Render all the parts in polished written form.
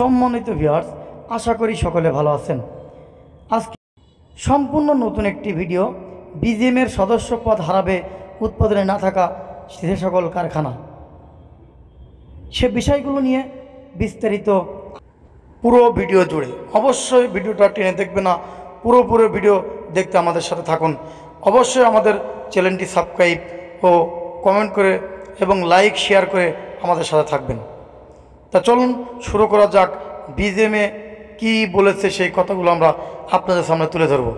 সম্মানিত ভিউয়ার্স, আশা করি সকলে ভালো আছেন। আজকে সম্পূর্ণ নতুন একটি ভিডিও। বিজিএমের সদস্য পদ হারাবে উৎপাদনে না থাকা সে সকল কারখানা, সে বিষয়গুলো নিয়ে বিস্তারিত পুরো ভিডিও জুড়ে। অবশ্যই ভিডিওটা টেনে দেখবে না, পুরো ভিডিও দেখতে আমাদের সাথে থাকুন। অবশ্যই আমাদের চ্যানেলটি সাবস্ক্রাইব ও কমেন্ট করে এবং লাইক শেয়ার করে আমাদের সাথে থাকবেন। তা চলুন শুরু করা যাক। বিজিএমে কি বলেছে সেই কথাগুলো আমরা আপনাদের সামনে তুলে ধরব।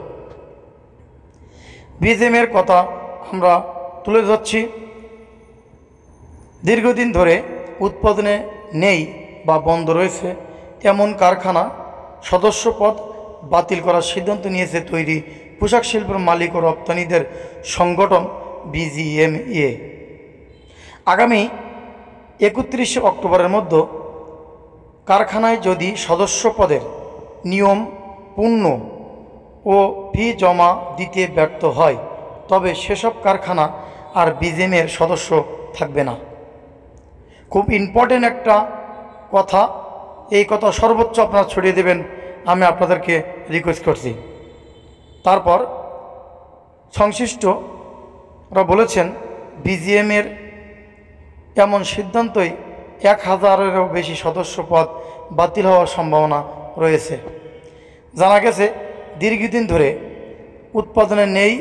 বিজিএমের কথা আমরা তুলে ধরছি। দীর্ঘদিন ধরে উৎপাদনে নেই বা বন্ধ রয়েছে এমন কারখানা সদস্য পদ বাতিল করার সিদ্ধান্ত নিয়েছে তৈরি পোশাক শিল্পের মালিক ও রপ্তানিদের সংগঠন বিজিএমইএ। আগামী 31 অক্টোবরের মধ্যে কারখানায় যদি সদস্য পদের নিয়ম পূর্ণ ও ফি জমা দিতে ব্যর্থ হয় তবে সেসব কারখানা আর বিজিএমের সদস্য থাকবে না। খুব ইম্পর্টেন্ট একটা কথা, এই কথা সর্বোচ্চ আপনারা ছড়িয়ে দেবেন, আমি আপনাদেরকে রিকোয়েস্ট করছি। তারপর সংশ্লিষ্টরা বলেছেন বিজিএমের এমন সিদ্ধান্তই 1000-এরও বেশি সদস্য পদ বাতিল হওয়ার সম্ভাবনা রয়েছে। জানা গেছে দীর্ঘদিন ধরে উৎপাদনে নেই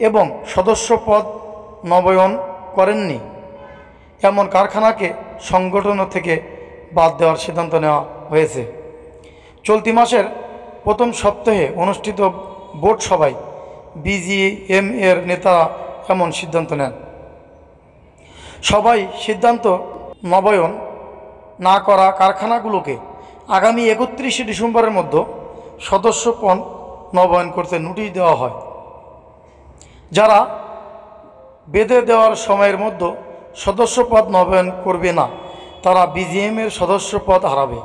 এবং সদস্য পদ নবায়ন করেননি এমন কারখানাকে সংগঠন থেকে বাদ দেওয়ার সিদ্ধান্ত নেওয়া হয়েছে। চলতি মাসের প্রথম সপ্তাহে অনুষ্ঠিত বোর্ড সভায় বিজিএম এর নেতারা এমন সিদ্ধান্ত নেন। সবাই সিদ্ধান্ত নবায়ন না করা কারখানাগুলোকে আগামী 31 ডিসেম্বরের মধ্যে সদস্য পদ নবায়ন করতে নোটিশ দেওয়া হয়। যারা বেঁধে দেওয়ার সময়ের মধ্যে সদস্য পদ নবায়ন করবে না তারা বিজিএমের সদস্য পদ হারাবে।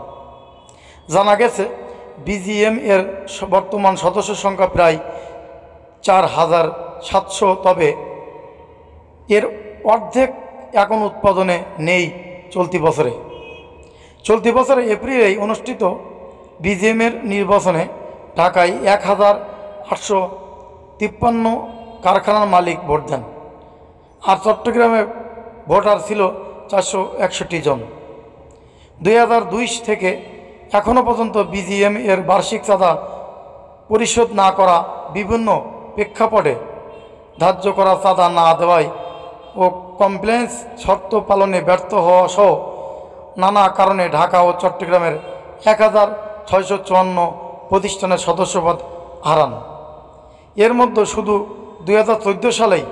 জানা গেছে বিজিএম এর বর্তমান সদস্য সংখ্যা প্রায় 4700, তবে এর অর্ধেক এখন উৎপাদনে নেই। চলতি বছরে এপ্রিলেই অনুষ্ঠিত বিজিএমের নির্বাচনে ঢাকায় 1853 কারখানার মালিক ভোট দেন, আর চট্টগ্রামে ভোটার ছিল 461 জন। 2002 থেকে এখনও পর্যন্ত বিজিএম এর বার্ষিক চাঁদা পরিশোধ না করা, বিভিন্ন প্রেক্ষাপটে ধার্য করা চাঁদা না দেওয়ায় ও কমপ্লেন্স শর্ত পালনে ব্যর্থ হওয়া সহ নানা কারণে ঢাকা ও চট্টগ্রামের 1654 প্রতিষ্ঠানের সদস্যপদ হারান। এর মধ্যে শুধু 2014 সালেই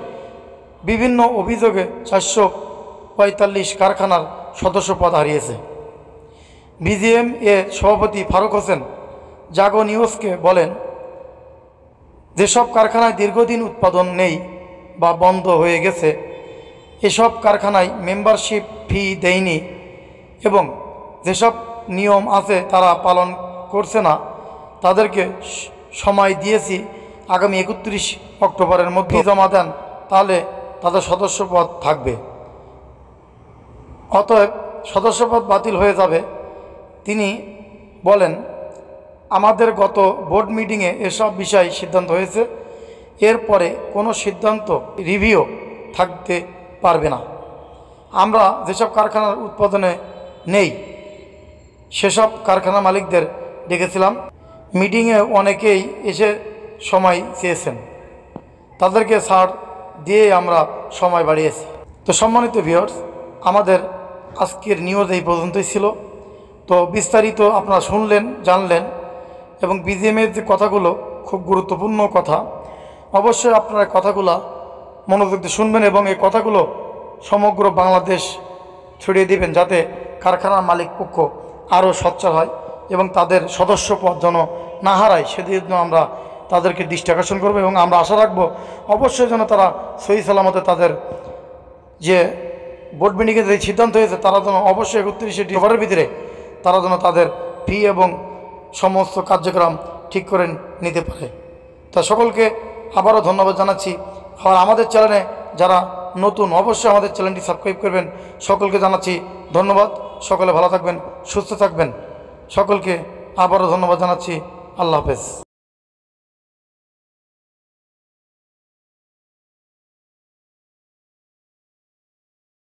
বিভিন্ন অভিযোগে 445 কারখানার সদস্যপদ হারিয়েছে। বিজিএম এ সভাপতি ফারুক হোসেন জাগো নিউজকে বলেন, যেসব কারখানায় দীর্ঘদিন উৎপাদন নেই বা বন্ধ হয়ে গেছে এসব কারখানায় মেম্বারশিপ ফি দেয়নি এবং যেসব নিয়ম আছে তারা পালন করছে না তাদেরকে সময় দিয়েছি আগামী 31 অক্টোবরের মধ্যে জমা দেন, তাহলে তাদের সদস্যপদ থাকবে। অতএব সদস্যপদ বাতিল হয়ে যাবে। তিনি বলেন, আমাদের গত বোর্ড মিটিংয়ে এসব বিষয় সিদ্ধান্ত হয়েছে, এরপরে কোনো সিদ্ধান্ত রিভিউ থাকতে পারবে না। আমরা যেসব কারখানার উৎপাদনে নেই সেসব কারখানা মালিকদের ডেকেছিলাম। মিটিংয়ে অনেকেই এসে সময় চেয়েছেন, তাদেরকে ছাড় দিয়ে আমরা সময় বাড়িয়েছি। তো সম্মানিত ভিউয়ার্স, আমাদের আজকের নিউজ এই পর্যন্তই ছিল। তো বিস্তারিত আপনারা শুনলেন, জানলেন, এবং বিজিএমের যে কথাগুলো খুব গুরুত্বপূর্ণ কথা, অবশ্যই আপনারা কথাগুলো মনোযোগ দিয়ে শুনবেন এবং এই কথাগুলো সমগ্র বাংলাদেশ ছড়িয়ে দিবেন যাতে কারখানার মালিক পক্ষ আরও সচ্ছল হয় এবং তাদের সদস্য পদ যেন না হারায়, সেদিন আমরা তাদেরকে দৃষ্টি আকর্ষণ করবো এবং আমরা আশা রাখবো অবশ্যই যেন তারা সহি সালামতে তাদের যে বোর্ড মিটিংয়ে যে সিদ্ধান্ত হয়েছে তারা যেন অবশ্যই 31 ডিসেম্বরের ভিতরে তারা যেন তাদের ফি এবং সমস্ত কার্যক্রম ঠিক করে নিতে পারে। তা সকলকে আবারও ধন্যবাদ জানাচ্ছি। আর আমাদের চ্যানেলে যারা নতুন অবশ্যই আমাদের চ্যানেলটি সাবস্ক্রাইব করবেন। সকলকে জানাচ্ছি ধন্যবাদ। সকলে ভালো থাকবেন, সুস্থ থাকবেন। সকলকে আবারও ধন্যবাদ জানাচ্ছি। আল্লাহ হাফেজ।